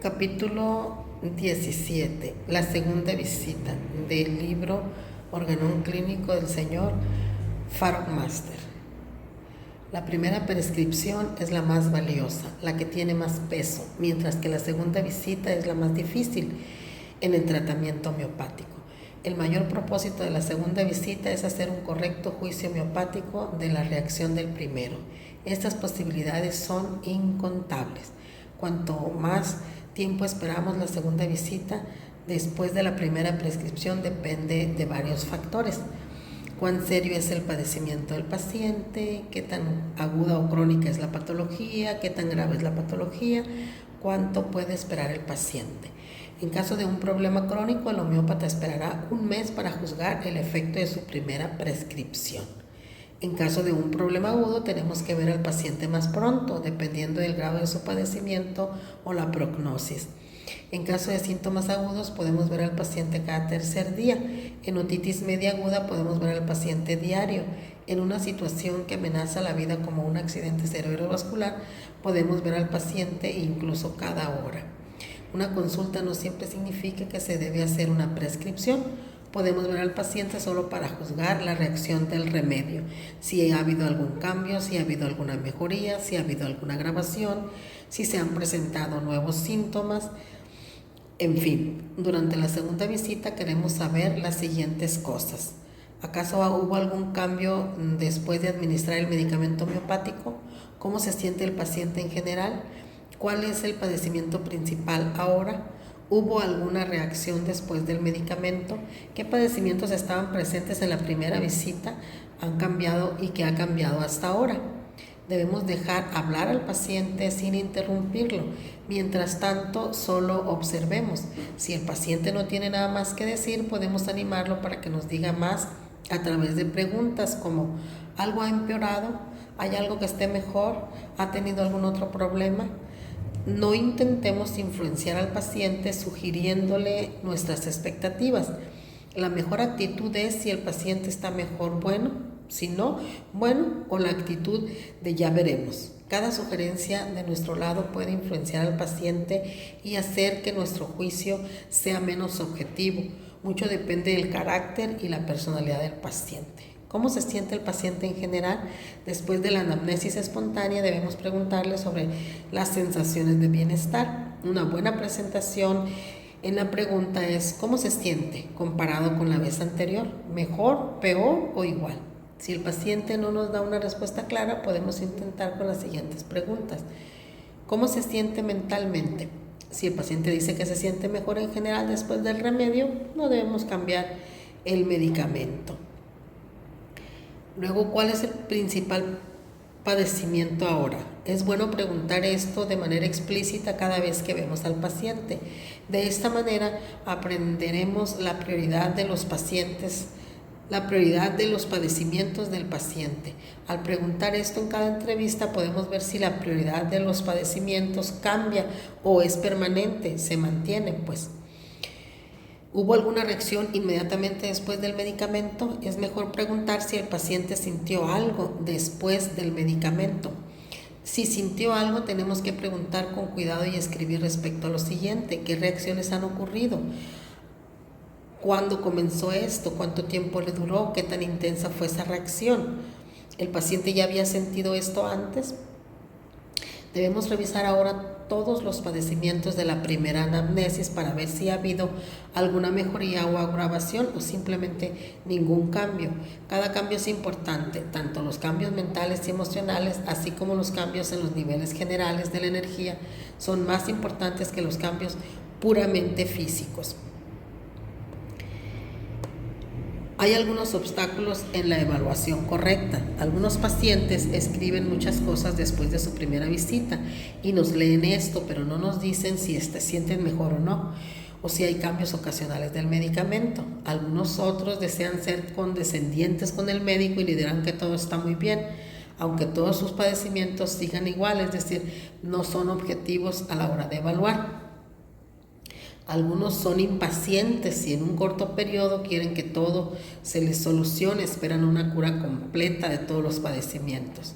Capítulo 17. La segunda visita del libro Organón Clínico del Señor Farog Master. La primera prescripción es la más valiosa, la que tiene más peso, mientras que la segunda visita es la más difícil en el tratamiento homeopático. El mayor propósito de la segunda visita es hacer un correcto juicio homeopático de la reacción del primero. Estas posibilidades son incontables. Cuanto más tiempo esperamos la segunda visita después de la primera prescripción depende de varios factores. Cuán serio es el padecimiento del paciente, qué tan aguda o crónica es la patología, qué tan grave es la patología, cuánto puede esperar el paciente. En caso de un problema crónico, el homeópata esperará un mes para juzgar el efecto de su primera prescripción. En caso de un problema agudo, tenemos que ver al paciente más pronto, dependiendo del grado de su padecimiento o la prognosis. En caso de síntomas agudos, podemos ver al paciente cada tercer día. En otitis media aguda, podemos ver al paciente diario. En una situación que amenaza la vida como un accidente cerebrovascular, podemos ver al paciente incluso cada hora. Una consulta no siempre significa que se debe hacer una prescripción. Podemos ver al paciente solo para juzgar la reacción del remedio, si ha habido algún cambio, si ha habido alguna mejoría, si ha habido alguna agravación, si se han presentado nuevos síntomas. En fin, durante la segunda visita queremos saber las siguientes cosas. ¿Acaso hubo algún cambio después de administrar el medicamento homeopático? ¿Cómo se siente el paciente en general? ¿Cuál es el padecimiento principal ahora? ¿Hubo alguna reacción después del medicamento? ¿Qué padecimientos estaban presentes en la primera visita? ¿Han cambiado y qué ha cambiado hasta ahora? Debemos dejar hablar al paciente sin interrumpirlo. Mientras tanto, solo observemos. Si el paciente no tiene nada más que decir, podemos animarlo para que nos diga más a través de preguntas como ¿algo ha empeorado? ¿Hay algo que esté mejor? ¿Ha tenido algún otro problema? No intentemos influenciar al paciente sugiriéndole nuestras expectativas. La mejor actitud es si el paciente está mejor, bueno, si no, bueno, o la actitud de ya veremos. Cada sugerencia de nuestro lado puede influenciar al paciente y hacer que nuestro juicio sea menos objetivo. Mucho depende del carácter y la personalidad del paciente. ¿Cómo se siente el paciente en general? Después de la anamnesis espontánea debemos preguntarle sobre las sensaciones de bienestar. Una buena presentación en la pregunta es ¿cómo se siente comparado con la vez anterior? ¿Mejor, peor o igual? Si el paciente no nos da una respuesta clara, podemos intentar con las siguientes preguntas. ¿Cómo se siente mentalmente? Si el paciente dice que se siente mejor en general después del remedio, no debemos cambiar el medicamento. Luego, ¿cuál es el principal padecimiento ahora? Es bueno preguntar esto de manera explícita cada vez que vemos al paciente. De esta manera aprenderemos la prioridad de los pacientes, la prioridad de los padecimientos del paciente. Al preguntar esto en cada entrevista podemos ver si la prioridad de los padecimientos cambia o es permanente, se mantiene pues. ¿Hubo alguna reacción inmediatamente después del medicamento? Es mejor preguntar si el paciente sintió algo después del medicamento. Si sintió algo, tenemos que preguntar con cuidado y escribir respecto a lo siguiente. ¿Qué reacciones han ocurrido? ¿Cuándo comenzó esto? ¿Cuánto tiempo le duró? ¿Qué tan intensa fue esa reacción? ¿El paciente ya había sentido esto antes? Debemos revisar ahora todos los padecimientos de la primera anamnesis para ver si ha habido alguna mejoría o agravación o simplemente ningún cambio. Cada cambio es importante, tanto los cambios mentales y emocionales, así como los cambios en los niveles generales de la energía, son más importantes que los cambios puramente físicos. Hay algunos obstáculos en la evaluación correcta. Algunos pacientes escriben muchas cosas después de su primera visita y nos leen esto, pero no nos dicen si se sienten mejor o no, o si hay cambios ocasionales del medicamento. Algunos otros desean ser condescendientes con el médico y le dirán que todo está muy bien, aunque todos sus padecimientos sigan igual, es decir, no son objetivos a la hora de evaluar. Algunos son impacientes y en un corto periodo quieren que todo se les solucione, esperan una cura completa de todos los padecimientos.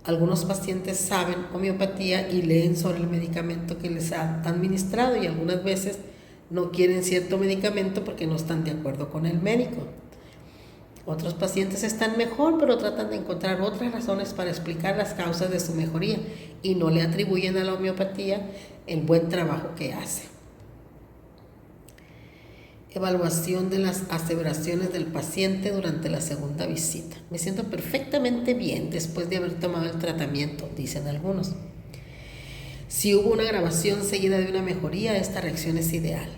Algunos pacientes saben homeopatía y leen sobre el medicamento que les han administrado y algunas veces no quieren cierto medicamento porque no están de acuerdo con el médico. Otros pacientes están mejor, pero tratan de encontrar otras razones para explicar las causas de su mejoría y no le atribuyen a la homeopatía el buen trabajo que hace. Evaluación de las aseveraciones del paciente durante la segunda visita. Me siento perfectamente bien después de haber tomado el tratamiento, dicen algunos. Si hubo una agravación seguida de una mejoría, esta reacción es ideal.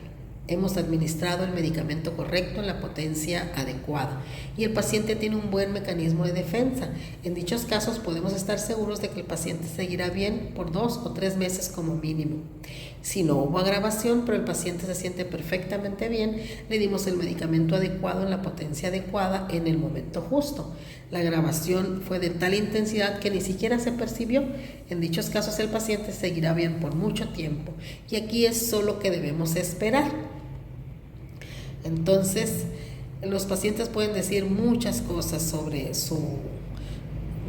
Hemos administrado el medicamento correcto en la potencia adecuada y el paciente tiene un buen mecanismo de defensa. En dichos casos podemos estar seguros de que el paciente seguirá bien por 2 o 3 meses como mínimo. Si no hubo agravación, pero el paciente se siente perfectamente bien, le dimos el medicamento adecuado en la potencia adecuada en el momento justo. La agravación fue de tal intensidad que ni siquiera se percibió. En dichos casos el paciente seguirá bien por mucho tiempo y aquí es solo que debemos esperar. Entonces, los pacientes pueden decir muchas cosas sobre su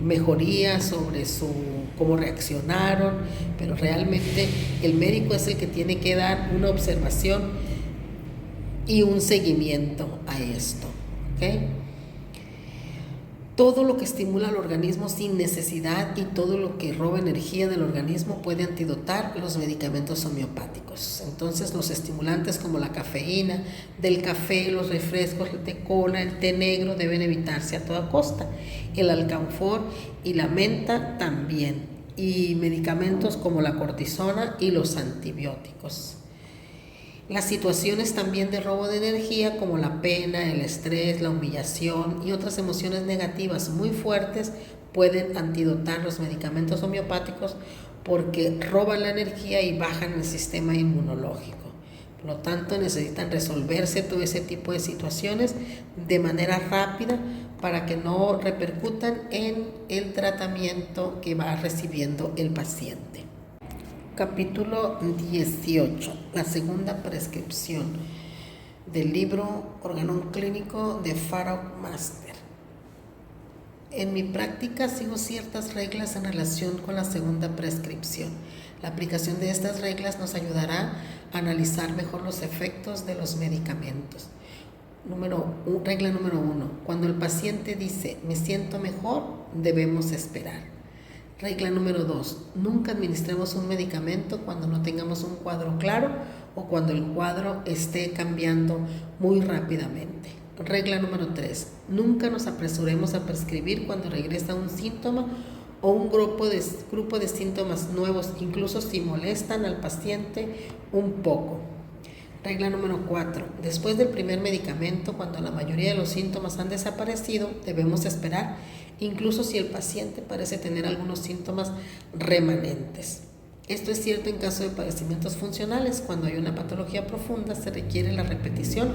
mejoría, sobre cómo reaccionaron, pero realmente el médico es el que tiene que dar una observación y un seguimiento a esto, ¿ok? Todo lo que estimula al organismo sin necesidad y todo lo que roba energía del organismo puede antidotar los medicamentos homeopáticos. Entonces, los estimulantes como la cafeína, del café, los refrescos, el té cola, el té negro deben evitarse a toda costa. El alcanfor y la menta también. Y medicamentos como la cortisona y los antibióticos. Las situaciones también de robo de energía como la pena, el estrés, la humillación y otras emociones negativas muy fuertes pueden antidotar los medicamentos homeopáticos porque roban la energía y bajan el sistema inmunológico. Por lo tanto, necesitan resolverse todo ese tipo de situaciones de manera rápida para que no repercutan en el tratamiento que va recibiendo el paciente. Capítulo 18, la segunda prescripción del libro Organón Clínico de Farag Master. En mi práctica sigo ciertas reglas en relación con la segunda prescripción. La aplicación de estas reglas nos ayudará a analizar mejor los efectos de los medicamentos. Regla número 1. Cuando el paciente dice me siento mejor, debemos esperar. Regla número 2. Nunca administremos un medicamento cuando no tengamos un cuadro claro o cuando el cuadro esté cambiando muy rápidamente. Regla número 3. Nunca nos apresuremos a prescribir cuando regresa un síntoma o un grupo de síntomas nuevos, incluso si molestan al paciente un poco. Regla número 4. Después del primer medicamento, cuando la mayoría de los síntomas han desaparecido, debemos esperar, incluso si el paciente parece tener algunos síntomas remanentes. Esto es cierto en caso de padecimientos funcionales. Cuando hay una patología profunda, se requiere la repetición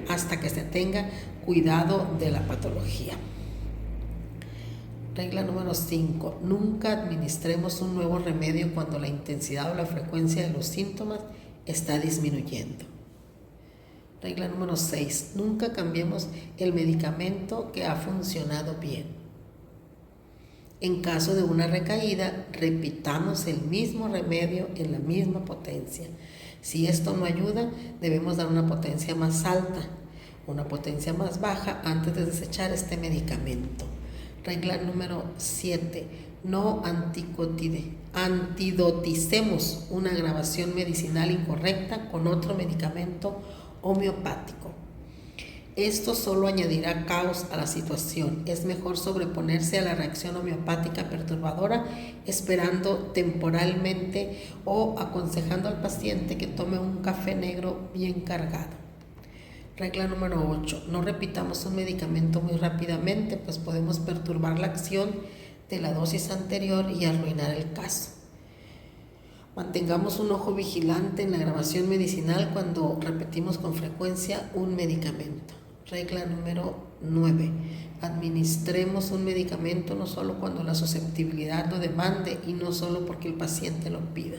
hasta que se tenga cuidado de la patología. Regla número 5. Nunca administremos un nuevo remedio cuando la intensidad o la frecuencia de los síntomas está disminuyendo. Regla número 6. Nunca cambiemos el medicamento que ha funcionado bien. En caso de una recaída, repitamos el mismo remedio en la misma potencia. Si esto no ayuda, debemos dar una potencia más alta, una potencia más baja antes de desechar este medicamento. Regla número 7. No antidoticemos una agravación medicinal incorrecta con otro medicamento homeopático. Esto solo añadirá caos a la situación. Es mejor sobreponerse a la reacción homeopática perturbadora esperando temporalmente o aconsejando al paciente que tome un café negro bien cargado. Regla número 8. No repitamos un medicamento muy rápidamente, pues podemos perturbar la acción de la dosis anterior y arruinar el caso. Mantengamos un ojo vigilante en la agravación medicinal cuando repetimos con frecuencia un medicamento. Regla número 9. Administremos un medicamento no solo cuando la susceptibilidad lo demande y no solo porque el paciente lo pida.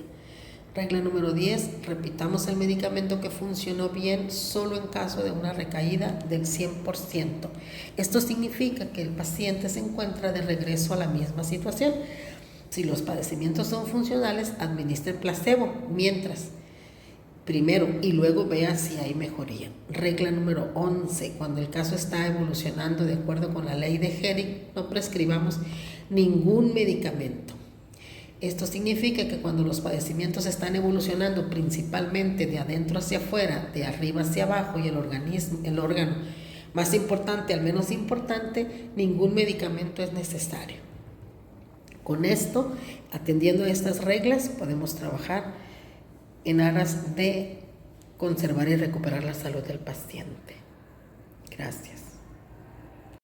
Regla número 10, repitamos el medicamento que funcionó bien solo en caso de una recaída del 100%. Esto significa que el paciente se encuentra de regreso a la misma situación. Si los padecimientos son funcionales, administre placebo, mientras primero y luego vea si hay mejoría. Regla número 11, cuando el caso está evolucionando de acuerdo con la ley de Hering, no prescribamos ningún medicamento. Esto significa que cuando los padecimientos están evolucionando principalmente de adentro hacia afuera, de arriba hacia abajo y el órgano más importante al menos importante, ningún medicamento es necesario. Con esto, atendiendo a estas reglas, podemos trabajar en aras de conservar y recuperar la salud del paciente. Gracias.